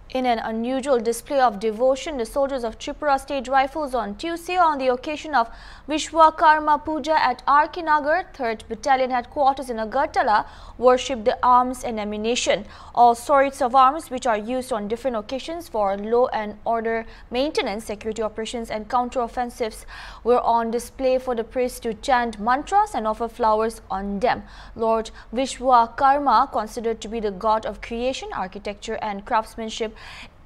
In an unusual display of devotion, the soldiers of Tripura State Rifles on Tuesday on the occasion of Vishwakarma Puja at R.K. Nagar, 3rd Battalion Headquarters in Agartala, worshipped the arms and ammunition. All sorts of arms which are used on different occasions for law and order maintenance, security operations and counter-offensives were on display for the priests to chant mantras and offer flowers on them. Lord Vishwakarma, considered to be the god of creation, architecture and craftsmanship,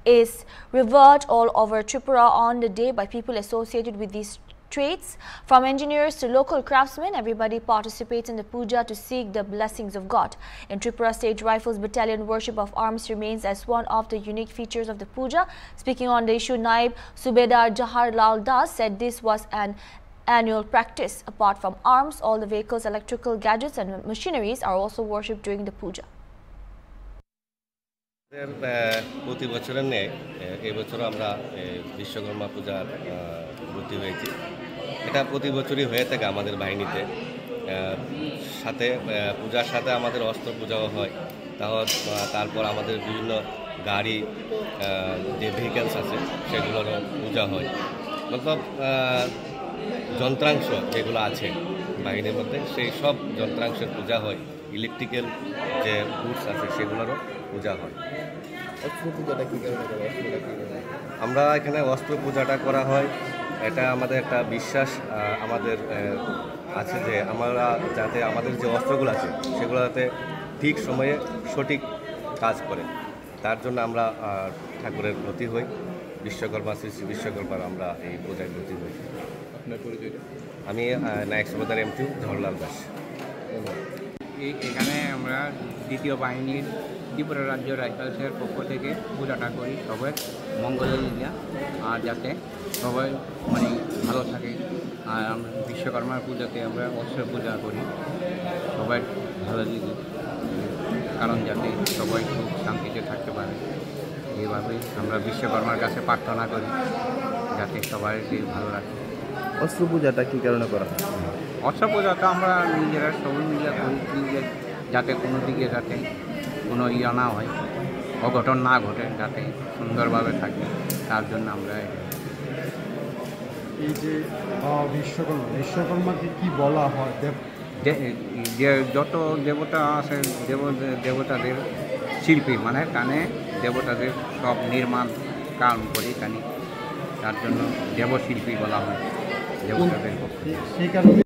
is revered all over Tripura on the day by people associated with these traits. From engineers to local craftsmen, everybody participates in the puja to seek the blessings of God. In Tripura State Rifles Battalion, worship of arms remains as one of the unique features of the puja. Speaking on the issue, Naib Subedar Jahar Lal Das said this was an annual practice. Apart from arms, all the vehicles, electrical gadgets and machineries are also worshipped during the puja. প্রতি বছরের ন্যায় এবছর আমরা বিশ্বকর্মা পূজার ব্রতী হয়েছি। এটা প্রতি বছরই হয়ে থাকে আমাদের বাহিনীতে। সাথে পূজার সাথে আমাদের অস্ত্র পূজাও হয়। তারপর আমাদের বিভিন্ন গাড়ি যে ভেহিকেলস আছে সেগুলোরও পূজা হয়। মতলব যন্ত্রাংশ যেগুলো আছে বাহিনীর মধ্যে সেই সব যন্ত্রাংশের পূজা হয়। ইলেকট্রিক্যাল যে গুডস আছে সেগুলোরও পূজা হয়। অস্ত্র পূজাটা কী কারণে করা হয়? আমরা এখানে অস্ত্র পূজাটা করা হয়, এটা আমাদের একটা বিশ্বাস আমাদের আছে যে আমরা যাতে আমাদের যে অস্ত্রগুলো আছে সেগুলো যাতে ঠিক সময়ে সঠিক কাজ করে, তার জন্য আমরা ঠাকুরের ব্রতী হই। বিশ্বকর্মা শ্রী শ্রী বিশ্বকর্মার আমরা এই পূজায় ব্রতী হই। আপনার পরিচয়? আমি নায়ক সুবেদার এমটিউ জওহরলাল দাস। এখানে আমরা দ্বিতীয় বাহিনীর ত্রিপুরা রাজ্য রাইফেলসের পক্ষ থেকে পূজাটা করি সবাই মঙ্গলের লিগা, আর যাতে সবাই ভালো থাকে। আর আমরা বিশ্বকর্মার পূজাতে আমরা অস্ত্র পূজা করি সবাই ভালো লিগে, কারণ যাতে সবাই খুব শান্তিতে থাকতে পারে। এইভাবেই আমরা বিশ্বকর্মার কাছে প্রার্থনা করি যাতে সবাইকে ভালো রাখে। অস্ত্র পূজাটা কী কারণে করা হয়? অস্ত্র পূজাটা আমরা নিজেরা সবাই মিলে করি, যাতে কোনো দিকে যাতে কোনো না হয়, অঘটন না ঘটে, যাতে সুন্দরভাবে থাকে, তার জন্য আমরা এই যে বিশ্বকর্মাকে কি বলা হয়? যে যত দেবতা আছে দেবতাদের শিল্পী, কানে দেবতাদের সব নির্মাণ কাম করি কানে, তার জন্য দেবশিল্পী বলা হয় দেবতাদের পক্ষে। সেই কারণে